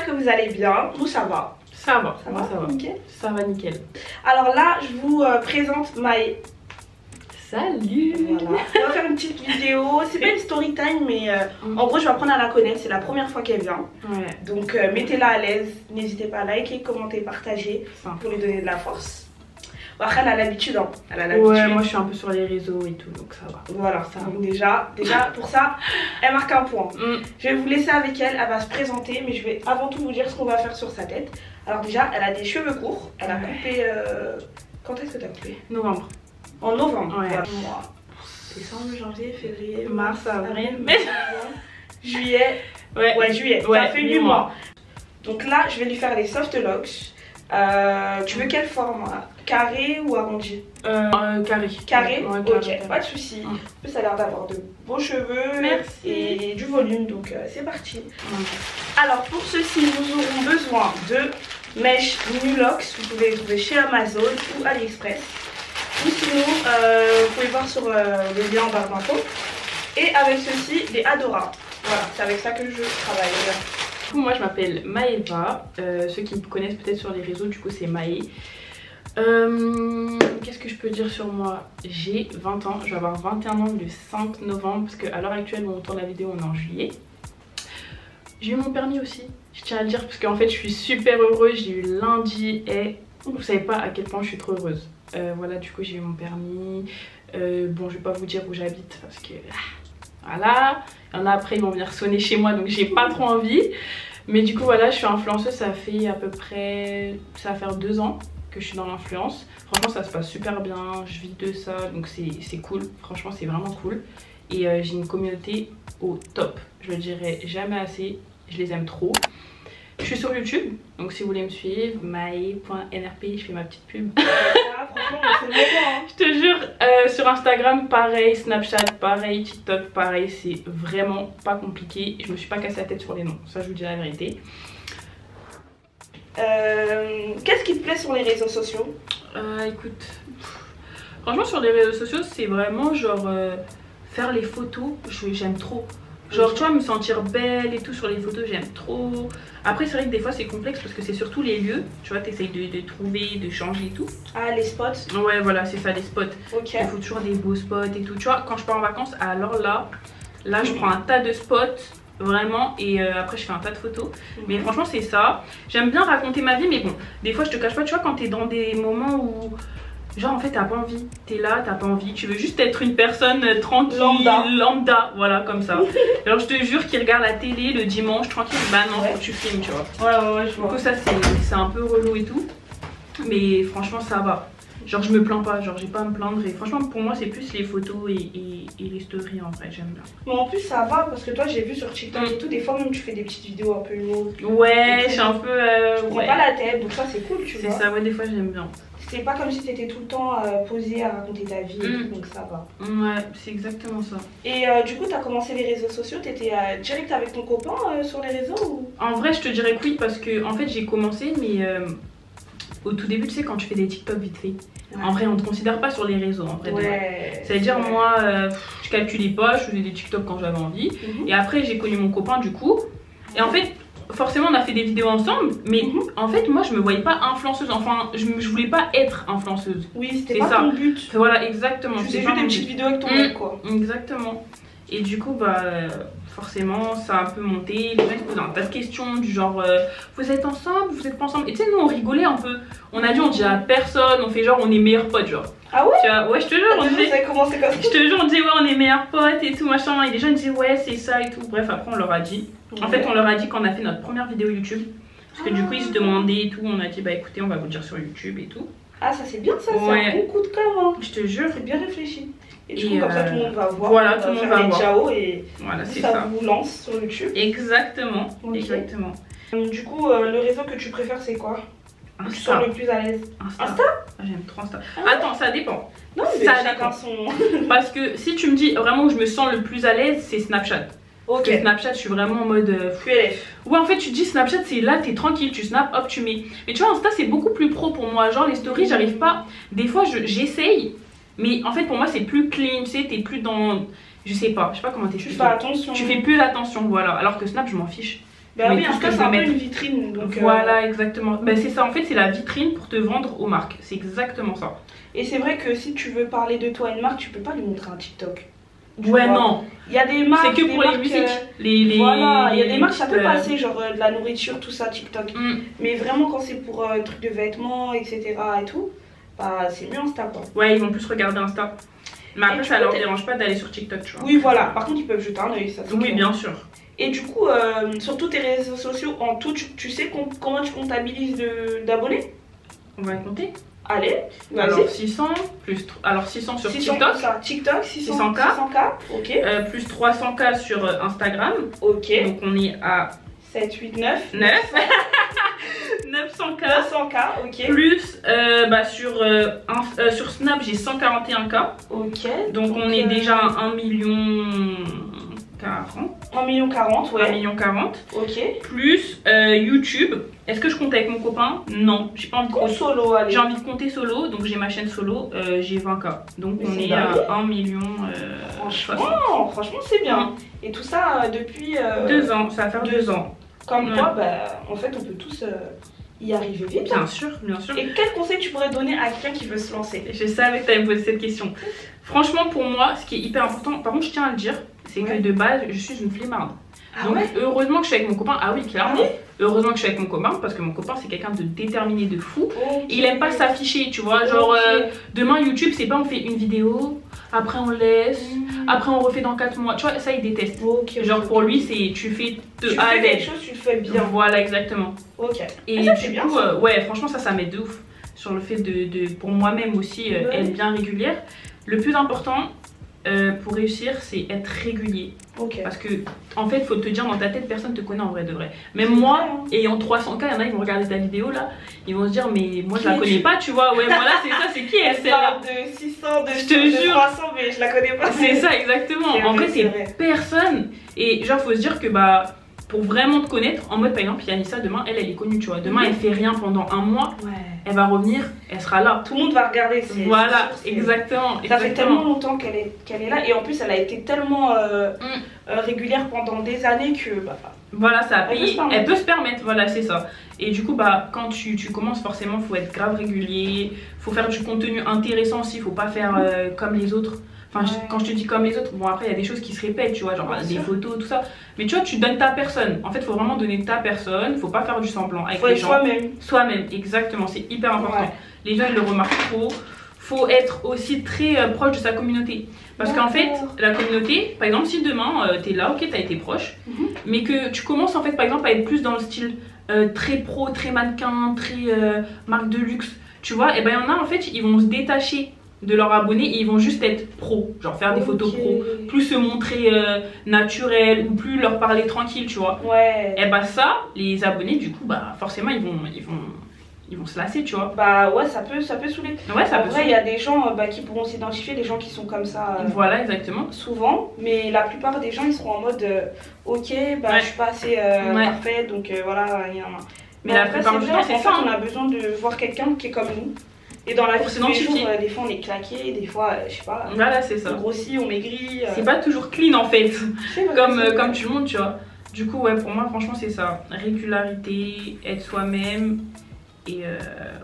que vous allez bien. Nous ça va. Ça va, ça va. Nickel. Ça va nickel. Alors là, je vous présente Maë. Salut. Voilà. On va faire une petite vidéo. C'est pas une story time, mais en gros, je vais apprendre à la connaître. C'est la première fois qu'elle vient. Ouais. Donc, mettez-la à l'aise. N'hésitez pas à liker, commenter, partager pour lui donner de la force. Après, elle a l'habitude. Hein. Elle a l'habitude. Ouais, moi je suis un peu sur les réseaux et tout, donc ça va. Voilà, ça. Donc déjà pour ça, elle marque un point. Je vais vous laisser avec elle. Elle va se présenter, mais je vais avant tout vous dire ce qu'on va faire sur sa tête. Alors déjà, elle a des cheveux courts. Elle a coupé. Quand est-ce que tu as coupé? Novembre. En novembre. Ouais. Voilà. Décembre, janvier, février, Mars, avril, mai, juillet. Ouais, juillet. Ouais, ça fait 8 mois. Donc là, je vais lui faire les soft locks. Tu veux quelle forme? Carré ou arrondi? Carré. Carré? Ouais, ok, carré. pas de soucis. En plus, ça a l'air d'avoir de beaux cheveux. Merci. Et du volume, donc c'est parti. Alors pour ceci, nous aurons besoin de mèches Nulox. Vous pouvez les trouver chez Amazon ou AliExpress. Ou sinon, vous pouvez voir sur le lien en barre d'infos. Et avec ceci, des Adora. Voilà, c'est avec ça que je travaille. Du coup, moi je m'appelle Maëva. Ceux qui me connaissent peut-être sur les réseaux, du coup c'est Maë. Qu'est-ce que je peux dire sur moi? J'ai 20 ans, je vais avoir 21 ans le 5 novembre parce qu'à l'heure actuelle où on tourne la vidéo on est en juillet. J'ai eu mon permis aussi, je tiens à le dire parce qu'en fait je suis super heureuse, j'ai eu lundi et vous savez pas à quel point je suis trop heureuse. Voilà, du coup j'ai eu mon permis. Bon, je vais pas vous dire où j'habite parce que voilà, il y en a après ils vont venir sonner chez moi donc j'ai pas trop envie. Mais du coup voilà, je suis influenceuse, ça fait à peu près, ça va faire 2 ans que je suis dans l'influence. Franchement ça se passe super bien, je vis de ça donc c'est cool, franchement c'est vraiment cool. Et j'ai une communauté au top, je le dirai jamais assez, je les aime trop. Je suis sur YouTube, donc si vous voulez me suivre, maë.nrp, je fais ma petite pub. Franchement, c'est hein. Je te jure, sur Instagram pareil, Snapchat pareil, TikTok pareil, c'est vraiment pas compliqué. Je me suis pas cassé la tête sur les noms, ça je vous dis la vérité. Qu'est-ce qui te plaît sur les réseaux sociaux? Écoute, franchement sur les réseaux sociaux c'est vraiment genre faire les photos, j'aime trop. Genre tu vois, me sentir belle et tout sur les photos, j'aime trop. Après c'est vrai que des fois c'est complexe parce que c'est surtout les lieux, tu vois, t'essayes de trouver, de changer et tout. Ah, les spots? Ouais voilà, c'est ça, les spots. Ok. Il faut toujours des beaux spots et tout. Tu vois, quand je pars en vacances, alors là je prends un tas de spots vraiment et après je fais un tas de photos. Mais franchement c'est ça. J'aime bien raconter ma vie mais bon, des fois je te cache pas, tu vois, quand t'es dans des moments où genre en fait t'as pas envie, t'es là, t'as pas envie, tu veux juste être une personne tranquille, lambda, voilà comme ça. Alors je te jure qu'ils regardent la télé le dimanche tranquille, bah non, faut que tu filmes, tu vois. Ouais, je vois. Du coup ça c'est un peu relou et tout, mais franchement ça va. Genre je me plains pas, genre j'ai pas à me plaindre et franchement pour moi c'est plus les photos et les stories en vrai, j'aime bien. Mais en plus ça va parce que toi j'ai vu sur TikTok et tout, des fois même tu fais des petites vidéos un peu humour. Ouais, je suis un peu... tu prends pas la tête, donc ça c'est cool, tu vois. C'est ça, ouais, des fois j'aime bien. C'est pas comme si t'étais tout le temps posée à raconter ta vie et tout, donc ça va. Ouais, c'est exactement ça. Et du coup t'as commencé les réseaux sociaux, t'étais direct avec ton copain sur les réseaux ou... En vrai je te dirais que oui parce que en fait j'ai commencé mais au tout début tu sais quand tu fais des TikTok vite fait. Ouais. En vrai on te considère pas sur les réseaux en vrai. Ouais. C'est-à-dire moi je calculais pas, je faisais des TikTok quand j'avais envie. Et après j'ai connu mon copain du coup. Et en fait forcément on a fait des vidéos ensemble mais en fait moi je me voyais pas influenceuse, enfin je voulais pas être influenceuse. Oui, c'était pas ton but. Voilà, exactement. Tu faisais juste des petites vidéos avec ton mec quoi. Exactement. Et du coup bah forcément ça a un peu monté, les gens se posaient un tas de questions du genre vous êtes ensemble, vous êtes pas ensemble. Et tu sais nous on rigolait un peu, on a dit on dit à personne, on fait genre on est meilleurs potes genre. Ah ouais? Tu vois, ouais je te jure, on disait, commencé comme ça. je te jure on disait ouais on est meilleurs potes et tout machin, et les gens ils disaient ouais c'est ça et tout. Bref après on leur a dit, en fait on leur a dit quand on a fait notre première vidéo YouTube. Parce que du coup ils se demandaient et tout, on a dit bah écoutez on va vous le dire sur YouTube et tout. Ah ça c'est bien ça, ouais. C'est un bon coup de cœur hein. Je te jure. C'est bien réfléchi. Et du coup comme ça tout le monde va voir. Voilà, tout le monde va voir. Ciao et voilà, c'est ça vous lance sur YouTube. Exactement, okay. Exactement. Du coup le réseau que tu préfères c'est quoi? Insta. Tu sens le plus à l'aise? Insta? Ah, j'aime trop Insta. Attends, ça dépend. Non mais ça chacun son... Parce que si tu me dis vraiment où je me sens le plus à l'aise, c'est Snapchat. Ok. Parce que Snapchat, je suis vraiment en mode... QLF. Ouais, en fait, tu dis Snapchat, c'est là, t'es tranquille, tu snaps, hop, tu mets. Mais tu vois, Insta, c'est beaucoup plus pro pour moi. Genre, les stories, j'arrive pas... Des fois, j'essaye, mais en fait, pour moi, c'est plus clean, tu sais, t'es plus dans... Je sais pas comment t'expliquer. Tu fais attention. Tu fais plus attention, voilà. Alors que Snap, je m'en fiche. Bah mais oui, tout ce Insta que je c'est veux un peu mettre. une vitrine. Donc, Voilà, exactement. Ben, c'est ça, en fait, c'est la vitrine pour te vendre aux marques. C'est exactement ça. Et c'est vrai que si tu veux parler de toi à une marque, tu peux pas lui montrer un TikTok. Tu Ouais, vois. non. Il y a des marques. C'est que des pour les marques, musiques. Voilà, il y a des marques, ça peut euh, passer, genre de la nourriture, tout ça, TikTok. mm. Mais vraiment, quand c'est pour trucs de vêtements, etc. et tout, bah c'est mieux Insta quoi. Ouais, ils vont plus regarder Insta. Mais après, tu ça peux leur peut-être- dérange pas d'aller sur TikTok, tu vois. Oui, voilà. Par contre, ils peuvent jeter un œil, ça c'est Oui, clair. bien sûr. Et du coup, sur tous tes réseaux sociaux, en tout, tu sais comment tu comptabilises d'abonnés? On va compter. Allez, Alors vas-y. 600 plus. Alors 600 sur 600 TikTok. pour ça. TikTok, 600, 600K. 600K, ok. Plus 300K sur Instagram. Ok. Donc on est à 7, 8, 9. 9. 900K. 900K, ok. Plus sur Snap, j'ai 141K. Ok. Donc on est déjà à 1 million 40. 1 million 40, 1 ouais. million 40. Ok. Plus YouTube. Est-ce que je compte avec mon copain? Non, j'ai pas envie de Compte compter. solo, allez. J'ai envie de compter solo, donc j'ai ma chaîne solo, j'ai 20K. Donc Mais on c'est est dingue. à 1 million 60. Franchement, c'est bien. Et tout ça depuis 2 ans, ça va faire 2 ans. Comme Ouais. quoi, bah, en fait, on peut tous y arriver vite. Bien sûr, bien sûr. Et quel conseil tu pourrais donner à quelqu'un qui veut se lancer? Je savais que tu allais me poser cette question. Franchement, pour moi, ce qui est hyper important, par contre, je tiens à le dire, c'est Ouais. que de base, je suis une flemmarde. Ah Donc, ouais? heureusement que je suis avec mon copain. Ah oui, clairement. Ah oui. Heureusement que je suis avec mon copain, parce que mon copain, c'est quelqu'un de déterminé de fou. Ok. Il aime pas s'afficher, tu vois. Genre, Ok. demain, YouTube, c'est pas on fait une vidéo, après on laisse, après on refait dans 4 mois. Tu vois, ça, il déteste. Ok. Genre, pour lui, c'est tu fais de tu A à fais quelque Z. chose, tu le fais bien. Voilà, exactement. Ok. Et ça, c'est du bien, coup, ça. ouais, franchement, ça m'aide de ouf. Sur le fait pour moi-même aussi, Ouais. être bien régulière. Le plus important pour réussir, c'est être régulier. Ok. Parce que, en fait, faut te dire, dans ta tête, personne te connaît en vrai de vrai. Même C'est moi, vrai, hein. ayant 300K, il y en a, ils vont regarder ta vidéo là, ils vont se dire, mais moi je Qui la es-tu? connais pas, tu vois. Ouais, voilà, c'est ça, c'est qui elle Elle celle-là? parle de 600, de, Je te de jure. 300, mais je la connais pas. C'est ça, exactement. C'est En vrai, vrai, c'est c'est vrai. personne. Et genre, faut se dire que, bah, pour vraiment te connaître, en mode, par exemple, Yanissa, demain, elle est connue, tu vois. Demain, elle fait rien pendant un mois, Ouais. elle va revenir, elle sera là. Tout le monde va regarder. Voilà, c'est sûr, exactement. Ça fait exactement. tellement longtemps qu'elle est là. Et en plus, elle a été tellement régulière pendant des années que. Bah, Voilà, ça Elle peut se paye. permettre. Elle peut se permettre, voilà, c'est ça. Et du coup, bah, quand tu commences, forcément, faut être grave régulier. Faut faire du contenu intéressant aussi. Faut pas faire comme les autres. Enfin, Ouais. quand je te dis comme les autres, bon, après, il y a des choses qui se répètent, tu vois, genre Bien des sûr. photos, tout ça. Mais tu vois, tu donnes ta personne. En fait, faut vraiment donner ta personne. Faut pas faire du semblant avec faut les être gens. soi-même. Soi-même, exactement. C'est hyper important. Ouais. Les gens, ils le remarquent trop. Faut être aussi très proche de sa communauté. Parce qu'en fait, D'accord. la communauté, par exemple, si demain t'es là, ok, t'as été proche, Mhm. mais que tu commences en fait, par exemple, à être plus dans le style très pro, très mannequin, très marque de luxe, tu vois, et ben il y en a en fait, ils vont se détacher de leurs abonnés et ils vont juste être pro, genre faire des photos Ok. pro, plus se montrer naturel ou plus leur parler tranquille, tu vois. Ouais. Et bah ça, les abonnés, du coup, bah forcément, ils vont se lasser, tu vois. Bah ouais, ça peut saouler. Ouais, ça En peut vrai, il y a des gens qui pourront s'identifier, des gens qui sont comme ça Voilà, exactement. souvent, mais la plupart des gens ils seront en mode ok, bah Ouais. je suis pas assez Ouais. parfaite, donc voilà. Mais la après, plupart du vrai, temps, c'est en ça, fait, on hein. a besoin de voir quelqu'un qui est comme nous. Et dans la Pour vie de tous les jours, s'identifier. des fois on est claqué, des fois, je sais pas, Voilà, c'est ça. on grossit, on maigrit. C'est pas toujours clean en fait. C'est vrai, comme, c'est vrai. comme tout le monde, tu vois. Du coup, ouais, pour moi, franchement, c'est ça. Régularité, être soi-même. Et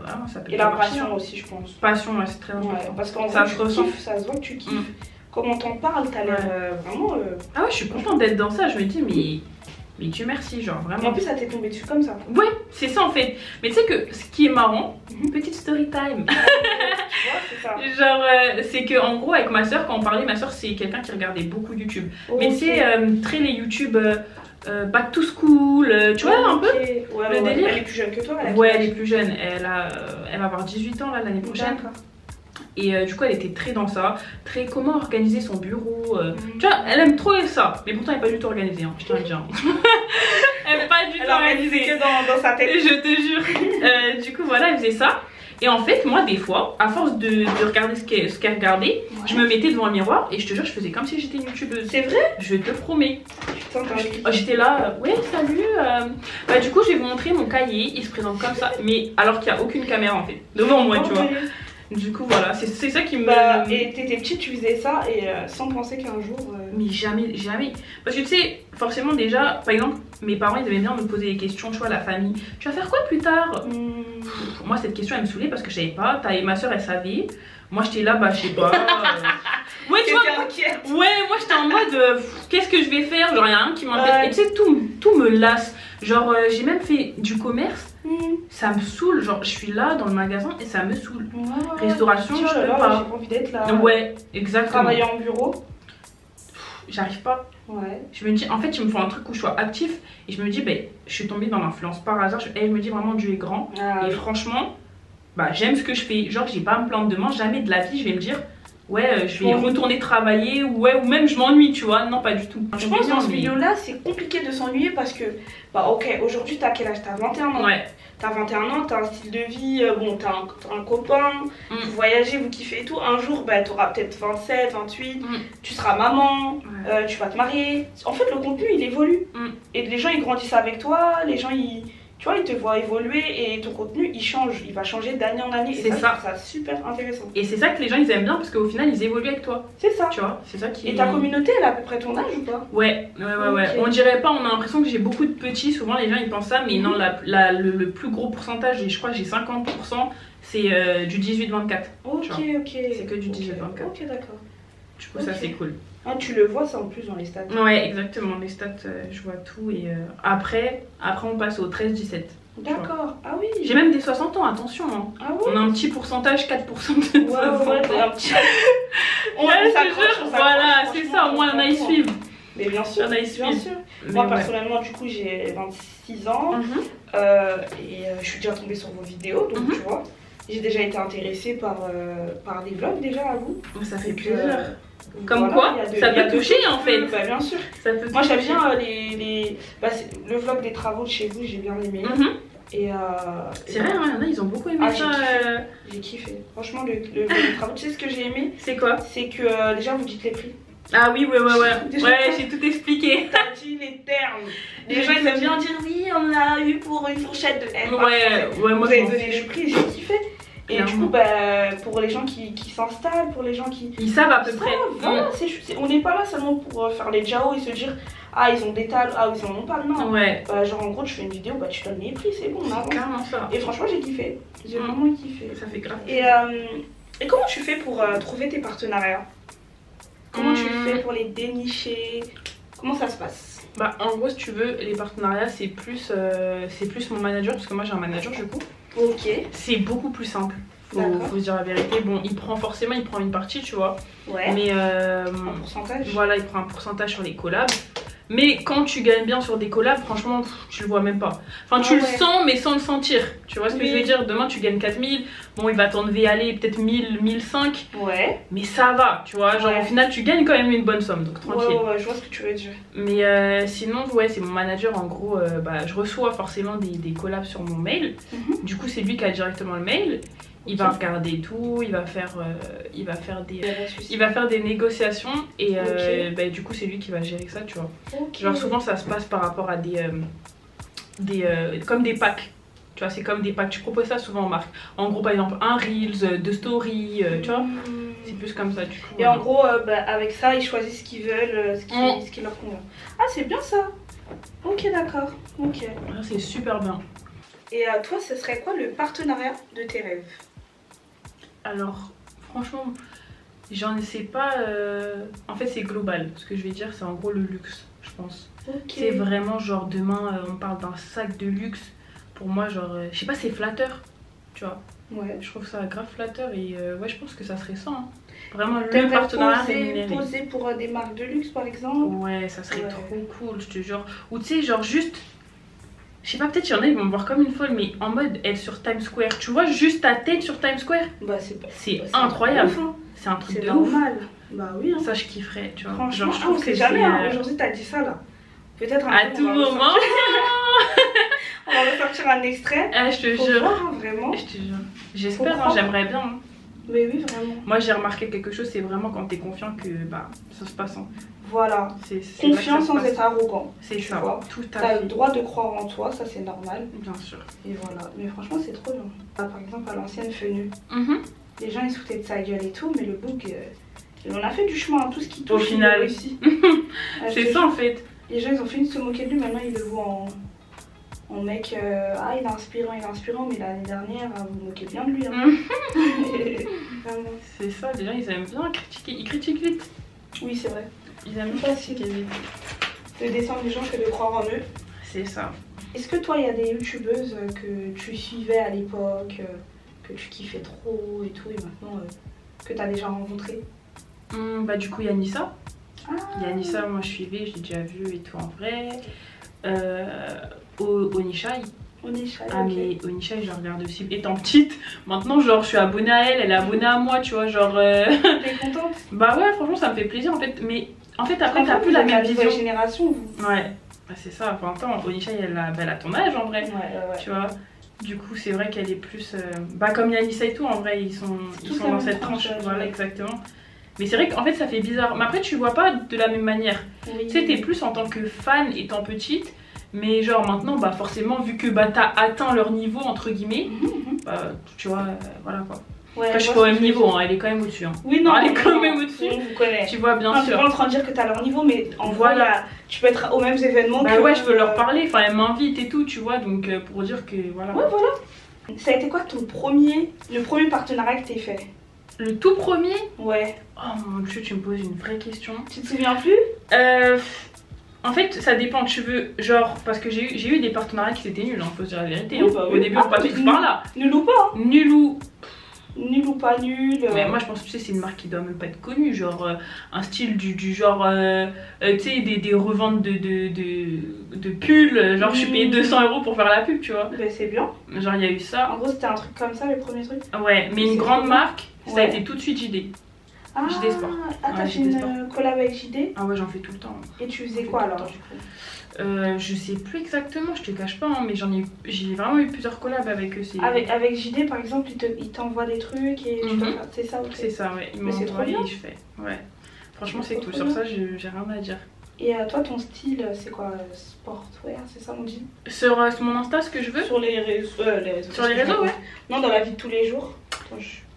vraiment, ça peut Et la marcher, passion hein. aussi, je pense. Passion, ouais, c'est très important. Ouais, parce qu'en Ça vrai, se tu ressent. kiffes, ça se voit que tu kiffes. Mm. Comment t'en parles, t'as l'air vraiment. Ah ouais, je suis contente d'être dans ça. Je me dis, mais Dieu merci, genre Et en vraiment. plus, ça t'est tombé dessus comme ça. Ouais, c'est ça en fait. Mais tu sais que ce qui est marrant, Mhm. petite story time. Tu vois, c'est ça. Genre, c'est que en gros, avec ma soeur, quand on parlait, ma soeur, c'est quelqu'un qui regardait beaucoup YouTube. Mais tu Ok. sais, très les YouTube back to school, tu vois, un peu. Ok. Ouais, le délire. Elle est plus jeune que toi, elle a Ouais, quel elle âge? est plus jeune, elle va avoir 18 ans là l'année prochaine. D'accord. Et du coup, elle était très dans ça, très comment organiser son bureau. Mhm. Tu vois, elle aime trop ça, mais pourtant elle n'est pas du tout organisée, hein, je tiens à le dire. Elle n'est pas du Elle tout a organisé organisée. que dans sa tête. Je te jure. Du coup, voilà, elle faisait ça. Et en fait, moi, des fois, à force de regarder ce qu'elle regardait, je me mettais devant le miroir et je te jure, je faisais comme si j'étais une youtubeuse. C'est vrai? Je te promets. Putain, t'as envie. J'étais là, ouais, salut. Bah, du coup, je vais vous montrer mon cahier. Il se présente comme ça, mais alors qu'il n'y a aucune caméra en fait devant moi, tu vois. Du coup voilà, c'est ça qui me... Bah, et t'étais petite, tu faisais ça et sans penser qu'un jour... Mais jamais, jamais. Parce que tu sais, forcément déjà, par exemple, mes parents ils aimaient bien me poser des questions, tu vois, la famille. Tu vas faire quoi plus tard? Moi cette question elle me saoulait parce que je savais pas. Ma soeur elle savait. Moi j'étais là, bah je sais pas. Ouais, tu vois, ouais, moi j'étais en mode qu'est-ce que je vais faire? Genre, il y a rien qui m'intéresse. Et tu sais, tout me lasse. Genre, j'ai même fait du commerce, ça me saoule. Genre, je suis là dans le magasin et ça me saoule. Restauration, je peux pas. J'ai pas envie d'être là. Ouais, exactement. Travailler en bureau, j'arrive pas. Ouais. Je me dis, en fait, il me faut un truc où je sois actif. Et je me dis, ben, je suis tombée dans l'influence par hasard. Et je me dis vraiment, Dieu est grand. Et franchement, bah, j'aime ce que je fais. Genre, j'ai pas à me plaindre demain. Jamais de la vie, je vais me dire. Ouais, je vais retourner travailler, ouais, ou même je m'ennuie, tu vois. Non, pas du tout. Je pense que dans ce milieu-là, c'est compliqué de s'ennuyer parce que, bah ok, aujourd'hui, t'as quel âge? T'as 21 ans. Ouais. T'as 21 ans, t'as un style de vie, bon, t'as un copain, vous voyagez, vous kiffez et tout. Un jour, bah, t'auras peut-être 27, 28, tu seras maman, tu vas te marier. En fait, le contenu, il évolue. Et les gens, ils grandissent avec toi, les gens, tu vois, ils te voient évoluer et ton contenu il change, il va changer d'année en année. C'est ça. C'est super intéressant. Et c'est ça que les gens ils aiment bien parce qu'au final ils évoluent avec toi. C'est ça. Tu vois, c'est ça qui. Et ta communauté elle a à peu près ton âge ou pas? Ouais. On dirait pas, on a l'impression que j'ai beaucoup de petits, souvent les gens ils pensent ça, mais non, le plus gros pourcentage, et je crois que j'ai 50%, c'est du 18-24. Ok. C'est que du 18-24. Ok, d'accord. Du coup, ça c'est cool. Ah, tu le vois ça en plus dans les stats. Ouais, exactement, les stats, je vois tout. Et après on passe au 13-17. D'accord, ah oui. J'ai même des 60 ans, attention. Hein. Ah ouais. On a un petit pourcentage, 4% de ouais, un petit. On s'accroche. Voilà, c'est ça, au moins on a y suivre. Mais bien sûr, bien sûr. Moi personnellement, du coup, j'ai 26 ans et je suis déjà tombée sur vos vidéos, donc tu vois. J'ai déjà été intéressée par des vlogs déjà à vous. Ça fait plaisir. Comme voilà, quoi ça peut toucher en fait. Bah, bien sûr. Moi j'aime bien le vlog des travaux de chez vous, j'ai bien aimé. Et c'est vrai, il y en a, ils ont beaucoup aimé ça. J'ai kiffé. Franchement, le vlog des travaux, tu sais ce que j'ai aimé? C'est quoi? C'est que déjà vous dites les prix. Ah oui, ouais, j'ai tout expliqué. T'as dit les termes. Les gens ils aiment bien dire oui, on a eu pour une fourchette de M. Ouais, moi vous avez donné le prix, j'ai kiffé. Et du coup, bah, pour les gens qui s'installent, pour les gens qui... Ils savent à peu près. Voilà, on n'est pas là seulement pour faire les Jao et se dire ah ils ont des talles, ah ils en ont pas, non. Ouais. Genre en gros tu fais une vidéo, bah tu donnes les prix, c'est bon, on avance. Clairement ça. Et franchement j'ai kiffé, j'ai vraiment kiffé. Ça fait grave. Et comment tu fais pour trouver tes partenariats? Comment tu fais pour les dénicher? Comment ça se passe? Bah en gros si tu veux, les partenariats c'est plus mon manager, parce que moi j'ai un manager du coup. Ok. C'est beaucoup plus simple. Faut se dire la vérité. Bon, il prend une partie, tu vois. Ouais. Mais un pourcentage. Voilà, il prend un pourcentage sur les collabs. Mais quand tu gagnes bien sur des collabs, franchement, tu le vois même pas. Enfin, tu le sens, mais sans le sentir. Tu vois ce que je veux dire? Demain, tu gagnes 4000. Bon, il va t'enlever aller peut-être 1000, 1005. Ouais. Mais ça va, tu vois. Genre, au final, tu gagnes quand même une bonne somme. Donc, tranquille. Ouais, je vois ce que tu veux dire. Mais sinon, ouais, c'est mon manager. En gros, bah, je reçois forcément des collabs sur mon mail. Du coup, c'est lui qui a directement le mail. Il va regarder tout, il va faire des négociations et bah, du coup c'est lui qui va gérer ça, tu vois. Genre souvent ça se passe par rapport à comme des packs. Tu vois, c'est comme des packs, tu proposes ça souvent en marque. En gros par exemple un Reels, 2 stories, tu vois. C'est plus comme ça du coup. Et en gros bah, avec ça ils choisissent ce qu'ils veulent, ce qui leur convient. Ah c'est bien ça. Ok d'accord, ok. C'est super bien. Et toi ce serait quoi le partenariat de tes rêves? Alors, franchement, j'en sais pas. En fait, c'est global. Ce que je vais dire, c'est en gros le luxe, je pense. C'est vraiment genre demain, on parle d'un sac de luxe. Pour moi, genre, je sais pas, c'est flatteur, tu vois. Ouais. Je trouve ça grave flatteur et ouais, je pense que ça serait ça. Hein. Vraiment, le partenariat rémunéré. Poser pour des marques de luxe, par exemple. Ouais, ça serait trop cool, je te jure. Ou tu sais, genre juste. Je sais pas, peut-être qu'il y en a, ils vont me voir comme une folle, mais en mode être sur Times Square. Tu vois juste ta tête sur Times Square? Bah c'est incroyable. C'est un truc de normal. Bah oui. Ça, je kifferais, tu vois. Franchement, genre, je trouve que jamais. Aujourd'hui, t'as dit ça là. Peut-être à tout moment. On va sortir un extrait. Ah, je te jure. Voir, hein, vraiment. Je te jure. J'espère, j'aimerais bien. Hein. Mais oui, vraiment. Moi, j'ai remarqué quelque chose, c'est vraiment quand t'es confiant que bah, ça se passe. Hein. Voilà, confiance sans être arrogant. C'est ça, vois. Tout à fait. T'as le droit de croire en toi, ça c'est normal. Bien sûr. Et voilà, mais franchement c'est trop bien. Par exemple à l'ancienne Fenu, Les gens ils se foutaient de sa gueule et tout, mais le book, on a fait du chemin, tout ce qui touche. Au final, réussi. C'est ça en fait. Les gens ils ont fini de se moquer de lui, maintenant ils le voient en mec. Ah, il est inspirant, mais l'année dernière, vous vous moquez bien de lui. Hein. C'est ça, les gens ils aiment bien critiquer, ils critiquent vite. Oui, c'est vrai. Ils aiment bien critiquer vite. De descendre les gens que de croire en eux. C'est ça. Est-ce que toi, il y a des youtubeuses que tu suivais à l'époque, que tu kiffais trop et tout, et maintenant que tu as déjà rencontré? Bah du coup Yanissa. Ah. Yanissa, moi je suivais, je l'ai déjà vu et tout en vrai. Onishai. Onishai, Ah okay. mais Onishai, je la regarde aussi étant petite. Maintenant genre je suis abonnée à elle, elle est abonnée à moi, tu vois, genre... T'es contente? Bah ouais, franchement ça me fait plaisir en fait. Mais en fait après t'as plus la même vision. Génération. Ouais, bah, c'est ça, 20 ans. Onishai elle a ton âge en vrai. Ouais. Tu vois. Du coup c'est vrai qu'elle est plus... Bah comme Yanissa et tout en vrai, ils sont dans cette tranche. Voilà, exactement. Mais c'est vrai qu'en fait ça fait bizarre. Mais après tu vois pas de la même manière. Oui. Tu sais, t'es plus en tant que fan étant petite. Mais genre maintenant, bah forcément, vu que bah, t'as atteint leur niveau, entre guillemets, bah, tu vois, voilà quoi. Ouais, après, je suis pas au même niveau, hein, elle est quand même au-dessus. Hein. Oui, non, elle est quand même au-dessus. On vous connaît. Tu vois, bien sûr. sûr. Je suis pas en train de dire que t'as leur niveau, mais en voilà. Tu peux être aux mêmes événements. Bah ouais, je peux leur parler, enfin, elle m'invite et tout, tu vois, donc pour dire que voilà. Ouais, voilà. Ça a été quoi le premier partenariat que t'as fait? Le tout premier? Ouais. Oh mon dieu, tu me poses une vraie question. Tu te souviens plus? En fait, ça dépend, tu veux, genre, parce que j'ai eu des partenariats qui étaient nuls, hein, faut se dire la vérité. Oui, hein. bah, Au début, on passait tous par là. Nul ou pas? Nul ou... Nul ou pas nul. Mais moi je pense que tu sais c'est une marque qui doit même pas être connue, genre un style du genre tu sais des reventes de pulls, genre je suis payée 200 € pour faire la pub, tu vois. Ben c'est bien. Genre il y a eu ça. En gros c'était un truc comme ça le premier truc. Ouais, mais une grande marque, ça a ouais. été tout de suite JD. Ah, JD Sport. t'as fait une collab avec JD? Ah ouais, j'en fais tout le temps. Et tu faisais quoi alors? Je sais plus exactement, je te cache pas, hein, mais j'ai vraiment eu plusieurs collabs avec eux. Avec JD par exemple, ils t'envoient des trucs et tu dois faire, c'est ça? C'est ça, ouais. Ils m'ont envoyé et je fais. Ouais. Franchement, c'est tout. Sur ça, j'ai rien à dire. Et toi, ton style, c'est quoi? Sportwear, c'est ça on dit? Sur mon Insta, ce que je veux? Sur les réseaux. Sur les réseaux, ouais. Non, dans la vie de tous les jours.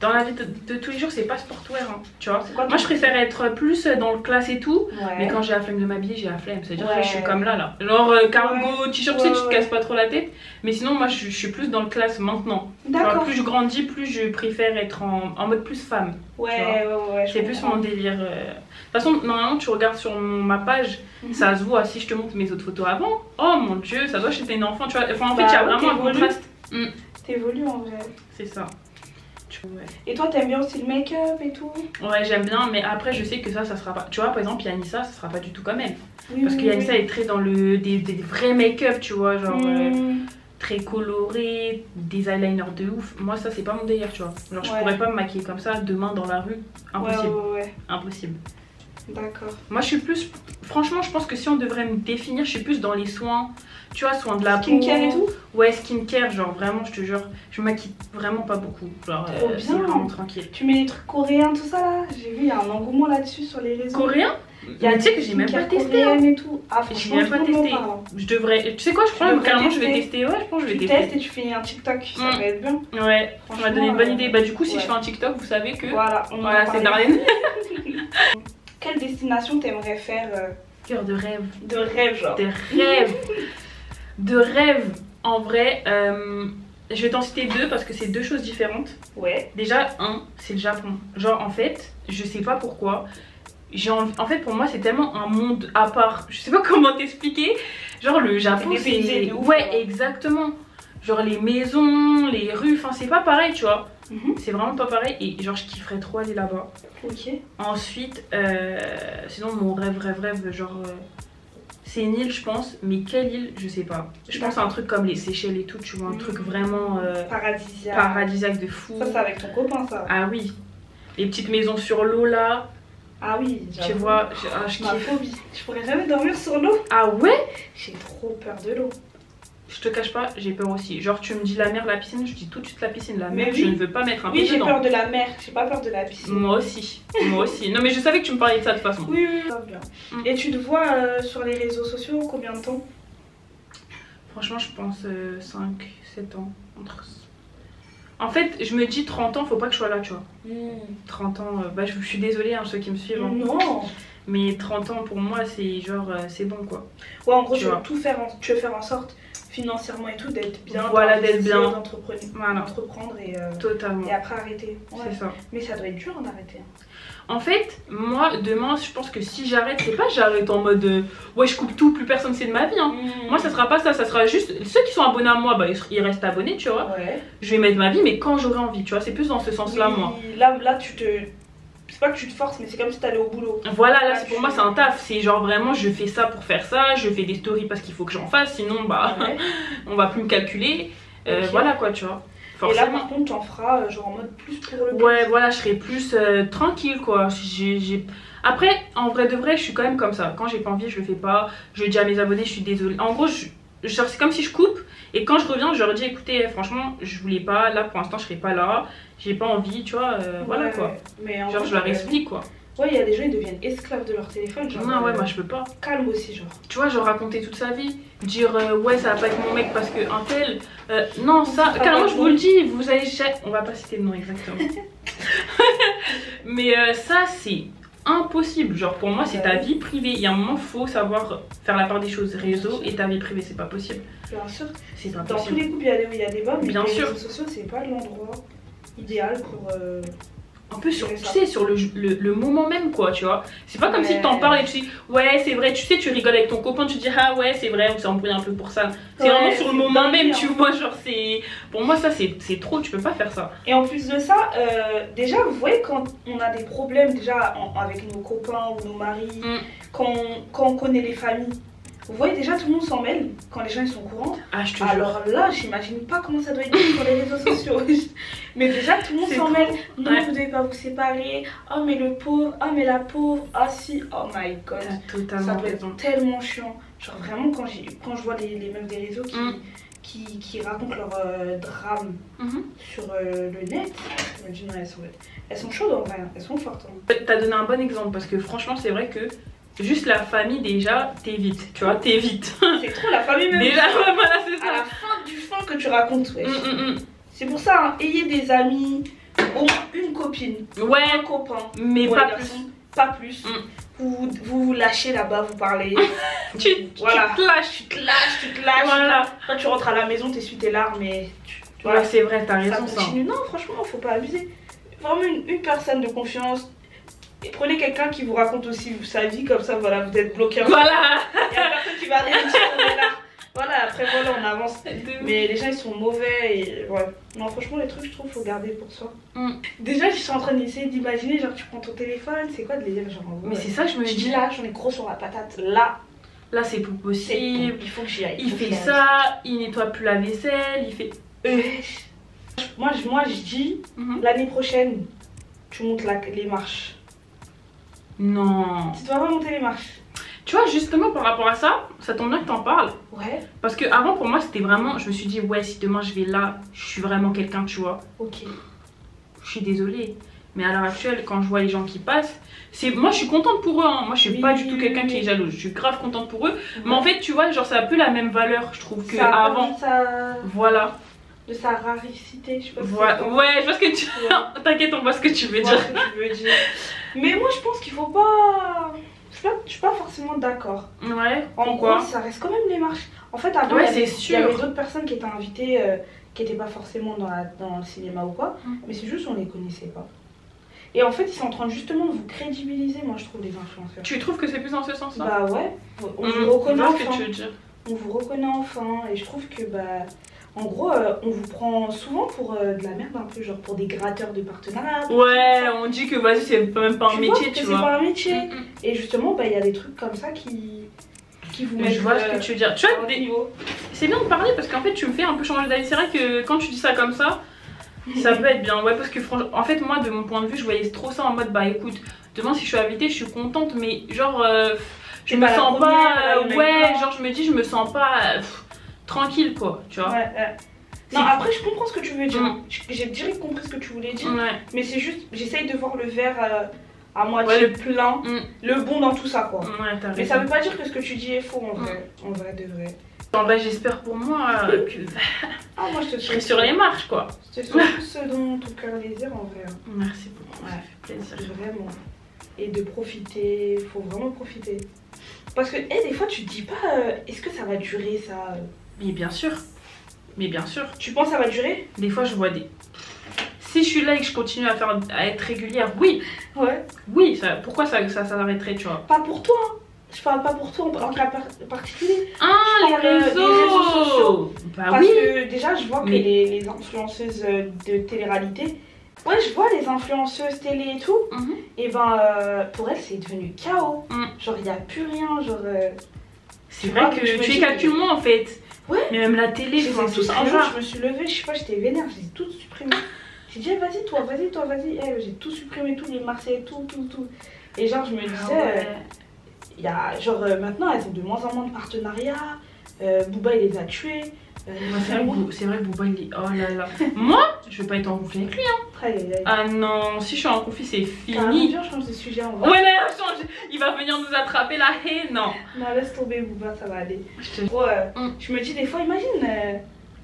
Dans la vie de tous les jours, c'est pas sportwear, hein, tu vois. Quoi, moi, je préfère être plus dans le classe et tout, ouais. mais quand j'ai la flemme de m'habiller, j'ai la flemme. C'est-à-dire ouais. que je suis comme là. Genre cargo, t-shirt, tu te casses pas trop la tête. Mais sinon, moi, je suis plus dans le classe maintenant. D'accord. Plus je grandis, plus je préfère être en mode plus femme. Ouais. C'est plus mon délire. De toute façon, normalement, tu regardes sur ma page, ça se voit. Si je te montre mes autres photos avant, oh mon dieu, ça se voit que j'étais une enfant, tu vois. Enfin, en fait, il y a vraiment un contraste. T'évolues en vrai. C'est ça. Ouais. Et toi t'aimes bien aussi le make-up et tout? Ouais, j'aime bien, mais après je sais que ça sera pas. Tu vois, par exemple Yanissa, ça sera pas du tout comme elle. Oui, parce que Yanissa est très dans des vrais make-up, tu vois, genre très coloré, des eyeliners de ouf. Moi ça c'est pas mon délire, tu vois. Genre je pourrais pas me maquiller comme ça demain dans la rue, impossible. Impossible. D'accord. Moi je suis plus, franchement je pense que si on devrait me définir, je suis plus dans les soins, tu vois, soins de la peau. Skincare et tout? Ouais, skincare, genre vraiment je te jure, je me maquille vraiment pas beaucoup. Genre c'est vraiment tranquille. Tu mets des trucs coréens, tout ça là? J'ai vu, il y a un engouement là-dessus sur les réseaux. Coréen? Tu sais que j'ai même pas testé. Et tout. Ah, franchement, j'ai même pas testé. Je devrais. Tu sais quoi, je crois que carrément je vais tester. Ouais, je pense que je vais tester. Tu testes et tu fais un TikTok, ça va être bien. Ouais, on m'a donné une bonne idée. Bah, du coup, si je fais un TikTok, vous savez que. Voilà, c'est Darlene. Quelle destination t'aimerais faire? Cœur de rêve. De rêve, genre. De rêve. De rêve. En vrai, je vais t'en citer deux parce que c'est deux choses différentes. Ouais. Déjà, c'est le Japon. Genre, en fait, je sais pas pourquoi. En fait, pour moi, c'est tellement un monde à part. Je sais pas comment t'expliquer. Genre, le Japon, c'est. Ouais, exactement. Genre, les maisons, les rues, enfin, c'est pas pareil, tu vois. C'est vraiment pas pareil. Et genre, je kifferais trop aller là-bas. Ok. Ensuite, sinon, mon rêve, genre. C'est une île, je pense. Mais quelle île, je sais pas. Je pense à un truc comme les Seychelles et tout, tu vois. Un truc vraiment. Paradisiaque de fou. Ça, c'est avec ton copain, ça. Ah oui. Les petites maisons sur l'eau là. Ah oui, tu vois, je ma phobie. Je pourrais jamais dormir sur l'eau. Ah ouais? J'ai trop peur de l'eau. Je te cache pas, j'ai peur aussi. Genre tu me dis la mer, la piscine, je dis tout de suite la piscine, la mer, je ne veux pas mettre un pied dedans. Oui, j'ai peur de la mer, j'ai pas peur de la piscine. Moi aussi, moi aussi. Non mais je savais que tu me parlais de ça de toute façon. Oui, bien. Et tu te vois sur les réseaux sociaux combien de temps? Franchement je pense 5-7 ans. En fait, je me dis 30 ans, faut pas que je sois là, tu vois. 30 ans, bah je suis désolée, hein, ceux qui me suivent. Hein. Non. Mais 30 ans pour moi, c'est genre, c'est bon quoi. Ouais, en gros, tu veux faire en sorte, financièrement et tout, d'être bien. Voilà, d'être bien. D'entreprendre Totalement. Et après arrêter. Ouais. C'est ça. Mais ça doit être dur en arrêter. En fait, moi, demain, je pense que si j'arrête, c'est pas j'arrête en mode ouais, je coupe tout, plus personne sait de ma vie. Hein. Moi, ça sera pas ça, ça sera juste ceux qui sont abonnés à moi, bah ils restent abonnés, tu vois. Ouais. Je vais mettre ma vie, mais quand j'aurai envie, tu vois, c'est plus dans ce sens-là, moi. Là, c'est pas que tu te forces, mais c'est comme si t'allais au boulot. Voilà, là, pour moi, c'est un taf. C'est genre vraiment, je fais ça pour faire ça, je fais des stories parce qu'il faut que j'en fasse, sinon, bah, on va plus me calculer. Okay. Voilà quoi, tu vois. Forcément. Et là par contre t'en feras genre en mode plus pour le ouais plus. Voilà, je serai plus tranquille quoi. Après en vrai de vrai je suis quand même comme ça. Quand j'ai pas envie je le fais pas. Je dis à mes abonnés je suis désolée. En gros c'est comme si je coupe. Et quand je reviens je leur dis écoutez franchement je voulais pas. Là pour l'instant je serai pas là. J'ai pas envie tu vois. Voilà quoi. Mais genre vrai, je leur explique quoi. Ouais, il y a des gens, ils deviennent esclaves de leur téléphone. Genre, non, ouais, moi je peux pas. Calme aussi, genre. Tu vois, genre raconter toute sa vie. Dire, ouais, ça va pas être mon mec parce que un tel. Non, ça, carrément, je vous le dis, vous avez. On va pas citer le nom exactement. Mais ça, c'est impossible. Genre, pour moi, c'est ta vie privée. Il y a un moment, faut savoir faire la part des choses. Réseau et ta vie privée, c'est pas possible. Bien sûr. C'est pas possible. Dans tous les couples, il y a des bas, mais les réseaux sociaux, c'est pas l'endroit idéal pour. Un peu sur, tu sais, sur le moment même quoi, tu vois. C'est pas comme si t'en parles et tu dis ouais c'est vrai, tu sais, tu rigoles avec ton copain, tu dis ah ouais c'est vrai, on s'est embrouillé un peu pour ça. C'est vraiment sur le moment même, tu vois, genre c'est... Pour moi ça c'est trop, tu peux pas faire ça. Et en plus de ça, déjà vous voyez quand on a des problèmes déjà avec nos copains ou nos maris, quand on connaît les familles, vous voyez déjà tout le monde s'en mêle quand les gens ils sont au courant. Ah je te jure. Alors là j'imagine pas comment ça doit être sur les réseaux sociaux. Mais déjà tout le monde s'en mêle. Non vous devez pas vous séparer. Oh mais le pauvre, oh mais la pauvre, ah si, oh my god. Totalement ça doit être tellement chiant. Genre vraiment quand je vois les meufs des réseaux qui racontent leur drame sur le net, je me dis non elles sont chaudes en vrai, elles sont fortes. Hein. T'as donné un bon exemple parce que franchement c'est vrai que juste la famille déjà, t'évites, tu vois, t'évites. C'est trop la famille même. Déjà, voilà, c'est ça. À la fin du fin que tu racontes, ouais. C'est pour ça, hein, ayez des amis, au moins une copine, un copain, mais pas plus. Pas plus. Vous lâchez là-bas, vous parlez. tu te lâches. Tu te lâches. Voilà. Quand tu rentres à la maison, t'essuies tes larmes et voilà, c'est vrai, t'as raison. Ça continue. Non, franchement, faut pas abuser. Vraiment une personne de confiance. Et prenez quelqu'un qui vous raconte aussi sa vie, comme ça, voilà, vous êtes bloqué. Voilà. Il y a personne qui va rien dire, on est là. Voilà, après voilà, on avance. Mais les gens, ils sont mauvais et ouais. Non, franchement, les trucs, je trouve, faut garder pour soi. Déjà, je suis en train d'essayer d'imaginer, genre, tu prends ton téléphone, c'est quoi de les dire, genre, en gros, mais c'est ça, je me dis. Là, j'en ai gros sur la patate, là. Là, c'est plus possible. Il faut que j'y aille. Il fait ça, il nettoie plus la vaisselle, il fait. Moi, je dis, l'année prochaine, tu montes les marches. Non. Tu dois pas monter les marches. Tu vois, justement par rapport à ça, ça tombe bien que t'en parles. Ouais. Parce que avant pour moi c'était vraiment, je me suis dit ouais si demain je vais là, je suis vraiment quelqu'un, tu vois. Ok. Je suis désolée. Mais à l'heure actuelle, quand je vois les gens qui passent, moi je suis contente pour eux. Hein. Moi je suis pas du tout quelqu'un qui est jalouse. Je suis grave contente pour eux. Mais en fait tu vois, genre ça a plus la même valeur je trouve que avant. Voilà. De sa raricité, je sais pas si ouais, je vois ce que tu... T'inquiète, on voit ce que tu veux dire. Mais moi je pense qu'il faut pas... Je suis pas forcément d'accord. Ouais, en gros, ça reste quand même les marches. En fait, avant, il y avait d'autres personnes qui étaient invitées, qui n'étaient pas forcément dans le cinéma ou quoi. Mais c'est juste on les connaissait pas. Et en fait, ils sont en train justement de vous crédibiliser, moi je trouve, les influenceurs. Tu trouves que c'est plus dans ce sens-là? Bah ouais, on vous reconnaît enfin. Ce que tu veux dire. On vous reconnaît enfin, et je trouve que bah... En gros, on vous prend souvent pour de la merde un peu, genre pour des gratteurs de partenariat. Ouais, on dit que vas-y, c'est même pas un métier, tu vois. C'est pas un métier. Et justement, bah il y a des trucs comme ça qui vous mettent. Je vois ce que tu veux dire. Tu vois, c'est bien de parler parce qu'en fait, tu me fais un peu changer d'avis. C'est vrai que quand tu dis ça comme ça, ça peut être bien. Ouais, parce que franchement, en fait, moi, de mon point de vue, je voyais trop ça en mode bah écoute, demain si je suis invitée, je suis contente, mais genre, je me sens pas. Ouais, genre, je me dis, je me sens pas. Tranquille quoi, tu vois. Non, après je comprends ce que tu veux dire. J'ai direct compris ce que tu voulais dire. Mais c'est juste, j'essaye de voir le verre à moitié plein, le bon dans tout ça quoi. Mais ça veut pas dire que ce que tu dis est faux en vrai de vrai. Bah, j'espère pour moi que Ah, moi je te je serai sur les marches quoi. Je te souhaite tout ce dont ton cœur désire en vrai. Merci beaucoup, Ouais. ça fait plaisir. Vraiment. Et de profiter, faut vraiment profiter. Parce que des fois tu te dis pas, est-ce que ça va durer ça Mais bien sûr. Mais bien sûr. Tu penses que ça va durer? Des fois je vois des... Si je suis là et que je continue à être régulière, oui. Ouais. Oui, pourquoi ça s'arrêterait, tu vois? Pas pour toi, hein. Je parle pas pour toi en cas particulier. Ah, Je parle, les réseaux sociaux. Bah Parce oui. que déjà, je vois que Mais- les influenceuses de télé-réalité, ouais, je vois les influenceuses télé et tout, Mhm. et ben pour elles, c'est devenu chaos. Mm. Genre, il n'y a plus rien. Genre, C'est tu vrai vois, que je me tu es dis- calcul-moi en fait. Ouais. Mais même la télé, je les ai enfin, c'est tous. Un très jour, rare. je me suis levée, je sais pas, j'étais vénère, je les ai toutes supprimées. J'ai dit, vas-y, toi, vas-y. J'ai tout supprimé, tous les Marseillais, tout. Et genre, je me disais. Ah ouais. Il y a, genre maintenant elles ont de moins en moins de partenariats, Booba il les a tués. C'est vrai que Booba il dit oh là là. Moi, je veux pas être en conflit avec lui. Ah non, si je suis en conflit, c'est fini. Viens, on change de sujet en vrai. Ouais, là, change. Il va venir nous attraper la haine. Non. Non, laisse tomber Booba, ça va aller. Je te- Ouais, Mm. je me dis des fois, imagine,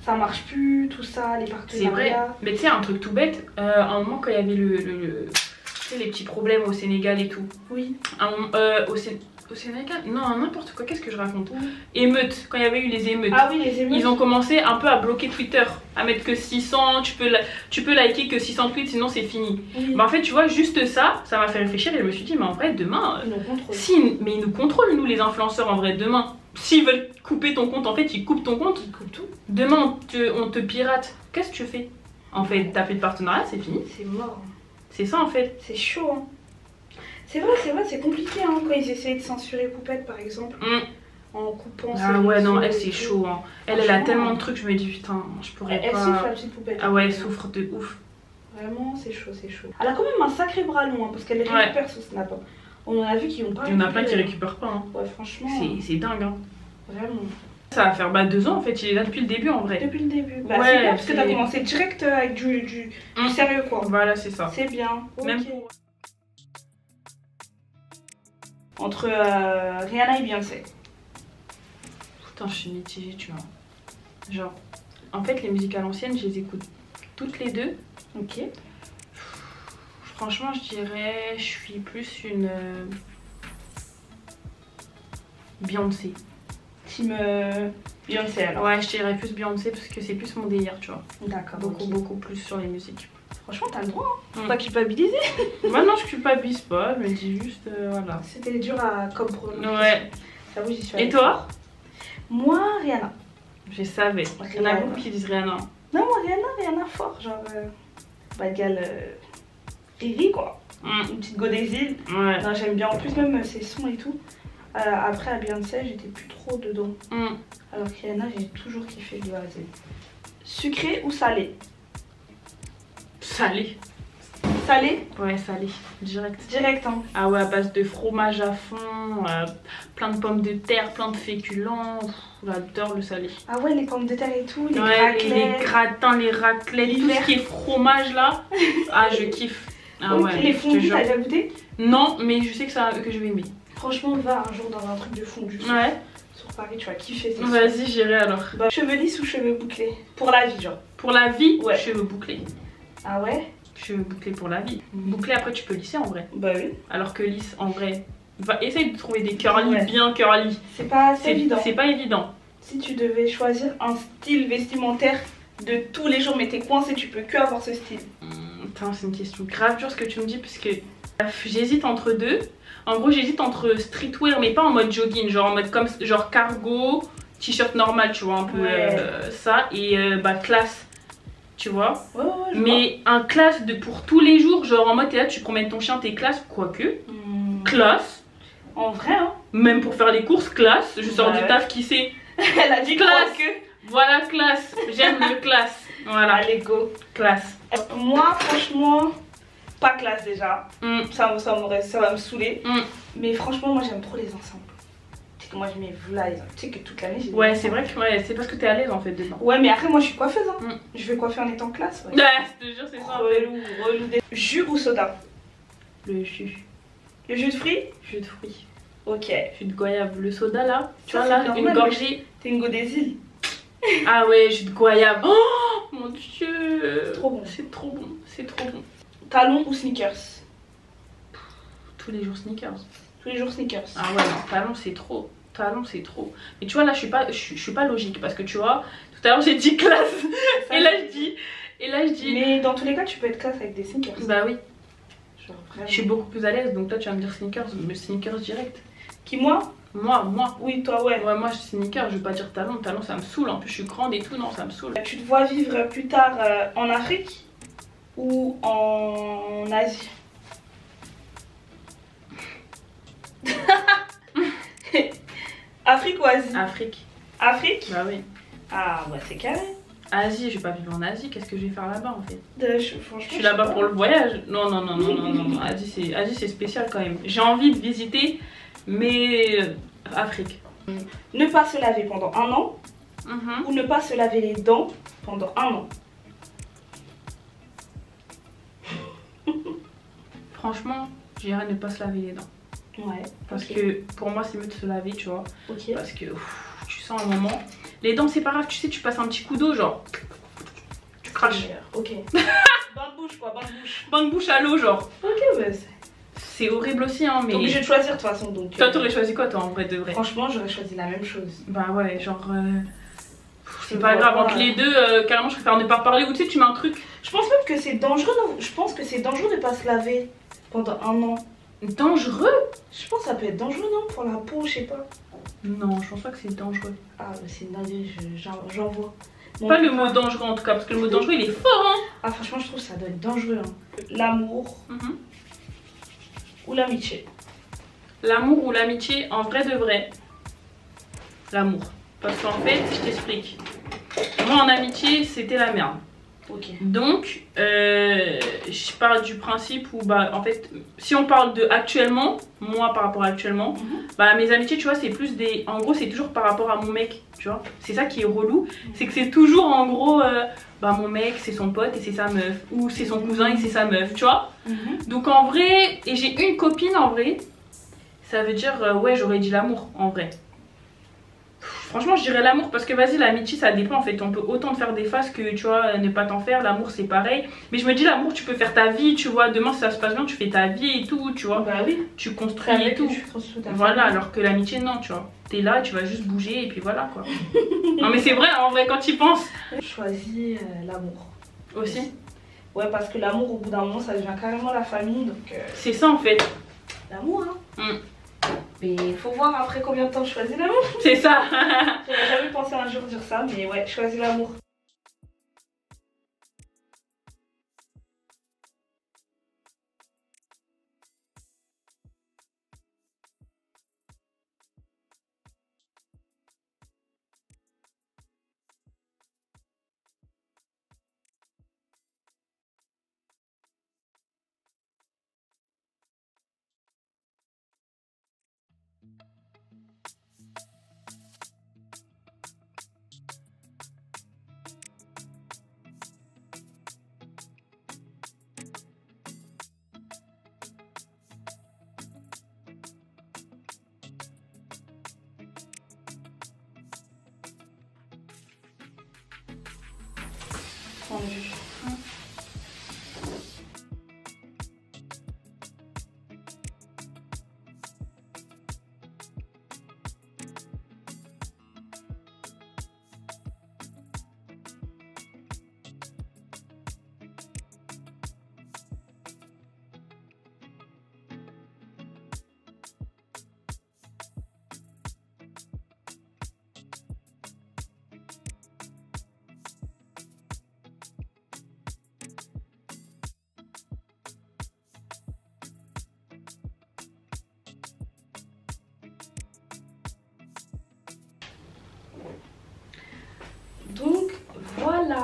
ça marche plus, tout ça, les C'est vrai. partenariats. Mais tu sais, un truc tout bête, à un moment quand il y avait tu sais, les petits problèmes au Sénégal et tout. Oui. Au Sénégal? Non, n'importe quoi, qu'est-ce que je raconte? Oui. Émeutes, quand il y avait eu les émeutes. Ah oui, les émeutes. Ils ont commencé un peu à bloquer Twitter, à mettre que 600, tu peux liker que 600 tweets, sinon c'est fini. Oui. Bah en fait, tu vois, juste ça m'a fait réfléchir et je me suis dit, mais en vrai, demain, Ils nous contrôlent. mais ils nous contrôlent, nous les influenceurs, en vrai, demain. S'ils veulent couper ton compte, en fait, ils coupent ton compte. Ils coupent tout. Demain, on te pirate. Qu'est-ce que tu fais? En fait, t'as fait de partenariat, c'est fini. C'est mort. C'est ça, en fait. C'est chaud, hein. C'est vrai, c'est compliqué, hein, quand ils essayent de censurer Poupette, par exemple, en coupant ses Ah ouais, non, réseaux elle, et c'est tout. chaud, hein. Elle a Franchement, tellement de trucs, je me dis, putain, je pourrais Elle pas... souffre, la petite Poupette. Ah ouais, elle souffre de ouf. Vraiment, c'est chaud. Elle a quand même un sacré bras long, hein, parce qu'elle récupère ce snap. Hein. On en a vu qui ont pas Il y en a plein qui récupéré. récupèrent pas, hein. Ouais, franchement, C'est dingue, hein. vraiment. Ça va faire 2 ans, en fait, il est là depuis le début, en vrai. Depuis le début. Bah, Ouais, c'est bien, parce que c'est- t'as commencé direct avec du sérieux, quoi. Voilà, c'est ça. C'est bien. Même Ok. pour... Entre Rihanna et Beyoncé. Putain, je suis mitigée, tu vois. Genre, en fait, les musiques à l'ancienne, je les écoute toutes les deux. Ok. Franchement, je dirais, je suis plus une Beyoncé. Team Beyoncé, alors. Ouais, je dirais plus Beyoncé parce que c'est plus mon délire, tu vois. D'accord. Beaucoup, ok. beaucoup plus sur les musiques. Franchement, t'as le droit, hein. Faut Mm. pas culpabiliser. Maintenant, je culpabilise pas, je me dis juste, voilà. C'était dur comme prononciation. Ouais. J'avoue, j'y suis Et allée. toi? Moi, Rihanna. Je savais. Il y en a beaucoup qui disent rien, non. Non, moi, Rihanna fort. Genre, bad girl, Riri, quoi. Une petite go des îles. Ouais. Non, j'aime bien. En plus, même ses sons et tout. Après, à Beyoncé, j'étais plus trop dedans. Alors que Rihanna, j'ai toujours kiffé de A à Z. Sucré ou salé? Salé. Salé? Ouais, salé. Direct. Direct, hein. Ah ouais, à base de fromage à fond, plein de pommes de terre, plein de féculents. Pff, j'adore le salé. Ah ouais, les pommes de terre et tout, les Ouais, raclettes. les gratins, les raclettes, tout L'hiver. ce qui est fromage là. Ah, je kiffe. Ah Ok, ouais, les je te fondus, jure. t'as déjà goûté? Non, mais je sais que je vais aimer. Franchement, va un jour dans un truc de fondu. Ouais. Sur Paris, tu vas kiffer. c'est sûr. Vas-y, j'irai alors. Bah, cheveux lisses ou cheveux bouclés? Pour la vie, genre. Pour la vie, Ouais. cheveux bouclés. Ah ouais? Cheveux bouclés pour la vie. Bouclés après tu peux lisser en vrai. Bah oui. Alors que lisse en vrai. Essaye de trouver des curly Ouais. bien curly. C'est pas évident. C'est pas évident. Si tu devais choisir un style vestimentaire de tous les jours, mais t'es coincé, tu peux que avoir ce style. Putain, c'est une question grave dure ce que tu me dis parce que j'hésite entre deux. En gros, j'hésite entre streetwear mais pas en mode jogging, genre en mode comme genre cargo, t-shirt normal, tu vois, un peu Ouais. ça et bah classe. Tu vois, Ouais, je mais un classe pour tous les jours, genre en mode t'es là, tu promènes ton chien, t'es classe, quoique, vois. classe, En vrai, hein. même pour faire les courses, classe, je sors Ouais. du taf qui sait, Elle a dit Classe. que. voilà, classe, j'aime le classe, voilà, Allez, go. classe. Moi, franchement, pas classe déjà. Mm. Ça va me saouler. Mm. Mais franchement, moi, j'aime trop les ensembles. Tu sais que moi, je mets là, tu sais que toute l'année, j'ai des Ouais, c'est ensembles. vrai que ouais, c'est parce que t'es à l'aise en fait dedans. Ouais, mais après, moi, je suis coiffeuse. Hein. Mm. Je vais coiffer en étant classe. Ouais. Ouais, je te jure, c'est ça. Relou. Jus ou soda? Le jus Le jus de fruits? de fruits. Ok. Jus de goyave. Le soda là, tu Ça, vois c'est là, une normal, gorgée. T'es une go des îles. Ah ouais, jus de goyave. Oh mon dieu. C'est trop bon. C'est trop bon, c'est trop bon. Talon ou sneakers? Tous les jours sneakers. Tous les jours sneakers. Ah ouais, non, talon c'est trop. Talon c'est trop. Mais tu vois là, je suis pas logique parce que tu vois, tout à l'heure j'ai dit classe. Ça, Et là je dis. Mais dans tous les cas, tu peux être classe avec des sneakers. Bah oui. Genre vraiment. Je suis beaucoup plus à l'aise, donc toi tu vas me dire sneakers, mais sneakers direct. Qui, moi? Moi. Oui, toi, ouais. Ouais, moi sneakers, je vais pas dire talon, talon ça me saoule, en plus je suis grande et tout, non ça me saoule. Tu te vois vivre plus tard en Afrique ou en Asie? Afrique ou Asie? Afrique. Afrique? Bah oui. Ah, ouais, c'est carré. Asie, je vais pas vivre en Asie, qu'est-ce que je vais faire là-bas en fait? Franchement, Je suis là-bas pour le voyage. Non. Asie c'est spécial quand même. J'ai envie de visiter, mais Afrique. Ne pas se laver pendant 1 an ou ne pas se laver les dents pendant 1 an. Franchement, j'irais ne pas se laver les dents. Ouais. Parce ok. que pour moi c'est mieux de se laver, tu vois. Ok. Parce que tu sens un moment. Les dents c'est pas grave, tu sais, tu passes un petit coup d'eau, genre. Tu craches. Ok. Bain de bouche quoi, bain de bouche. Bain de bouche à l'eau, genre. Ok, bah C'est horrible aussi, hein, mais. t'es obligé de choisir de toute façon donc. Toi t'aurais choisi quoi, toi, en vrai de vrai? Franchement, j'aurais choisi la même chose. Bah ouais, genre. C'est Je pas vois grave, pas, entre les deux, carrément je préfère ne pas parler. Ou tu sais, tu mets un truc. Je pense même que c'est dangereux, non? Je pense que c'est dangereux de pas se laver pendant 1 an. Dangereux? Je pense que ça peut être dangereux, non? Pour la peau, je sais pas. Non, je pense pas que c'est dangereux. Ah, bah, c'est une dinguerie, j'en vois. Bon, Pas le mot dangereux en tout cas, parce que le mot dangereux il est fort, hein. Ah, franchement, je trouve que ça doit être dangereux. Hein. L'amour ou l'amitié? L'amour ou l'amitié, en vrai de vrai, l'amour. Parce qu'en fait, je t'explique. Moi en amitié, c'était la merde. Ok. Donc, je parle du principe où, bah, en fait, si on parle de actuellement, moi par rapport à actuellement, bah, mes amitiés, tu vois, c'est plus des. En gros, c'est toujours par rapport à mon mec, tu vois. C'est ça qui est relou. C'est que c'est toujours en gros, bah, mon mec, c'est son pote et c'est sa meuf. Ou c'est son cousin et c'est sa meuf, tu vois. Donc, en vrai, et j'ai une copine en vrai, ça veut dire, ouais, j'aurais dit l'amour en vrai. Franchement, je dirais l'amour parce que vas-y, l'amitié ça dépend en fait. On peut autant te faire des faces que tu vois, ne pas t'en faire. L'amour c'est pareil. Mais je me dis, l'amour tu peux faire ta vie, tu vois. Demain, si ça se passe bien, tu fais ta vie et tout, tu vois. Bah oui. Tu construis et tout. Voilà, alors que l'amitié, non, tu vois. T'es là, tu vas juste bouger et puis voilà quoi. Non, mais c'est vrai, en vrai, quand tu y penses. Je choisis l'amour. Aussi. Ouais, parce que l'amour, au bout d'un moment, ça devient carrément la famille. Donc, c'est ça en fait. L'amour, hein. Mais il faut voir après combien de temps je choisis l'amour. C'est ça. J'aurais jamais pensé un jour dire ça, mais ouais, je choisis l'amour. Tendu. Donc voilà.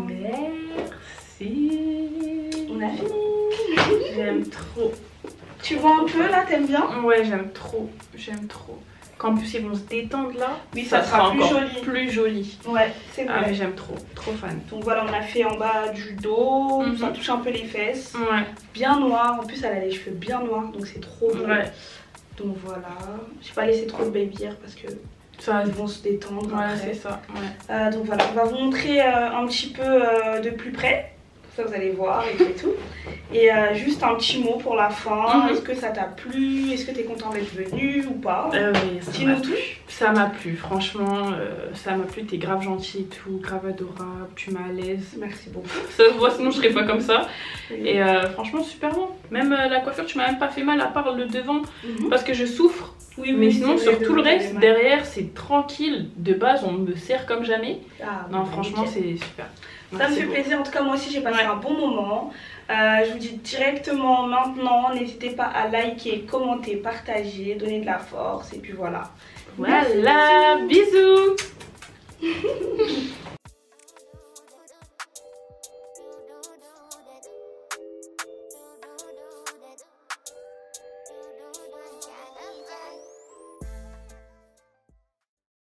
Merci. On a fini. J'aime trop. Tu vois un peu là, t'aimes bien? Ouais, j'aime trop. J'aime trop. Qu'en plus ils vont se détendre là. Oui, ça sera plus encore joli. plus joli. Ouais, c'est vrai. Ah mais j'aime trop. Trop fan. Donc voilà, on a fait en bas du dos, ça touche un peu les fesses. Ouais. Bien noir, en plus elle a les cheveux bien noirs, donc c'est trop beau. Ouais. Donc voilà, j'ai pas laissé trop de baby hair parce que Ça, ils vont se détendre. ouais, après. c'est ça. Ouais. Donc voilà, on va vous montrer un petit peu de plus près. Ça vous allez voir et tout et tout. Et juste un petit mot pour la fin. Est-ce que ça t'a plu? Est-ce que t'es content d'être venu ou pas? Oui, Dis-nous tout. Ça m'a plu, franchement, ça m'a plu, t'es grave gentil et tout, grave adorable, tu m'as à l'aise. Merci beaucoup. Ça se voit, sinon je serais pas comme ça. Oui. Et franchement, super bon. Même la coiffure, tu m'as même pas fait mal à part le devant parce que je souffre. Oui, Mais sinon, c'est sur vrai, tout le devant, reste, t'avais mal. derrière, c'est tranquille. De base, on me sert comme jamais. Ah, Non, bon, franchement, nickel. c'est super. Ça me C'est fait beau. plaisir, en tout cas moi aussi j'ai passé Ouais. un bon moment. Je vous dis directement maintenant, n'hésitez pas à liker, commenter, partager, donner de la force et puis voilà. Voilà, bisous.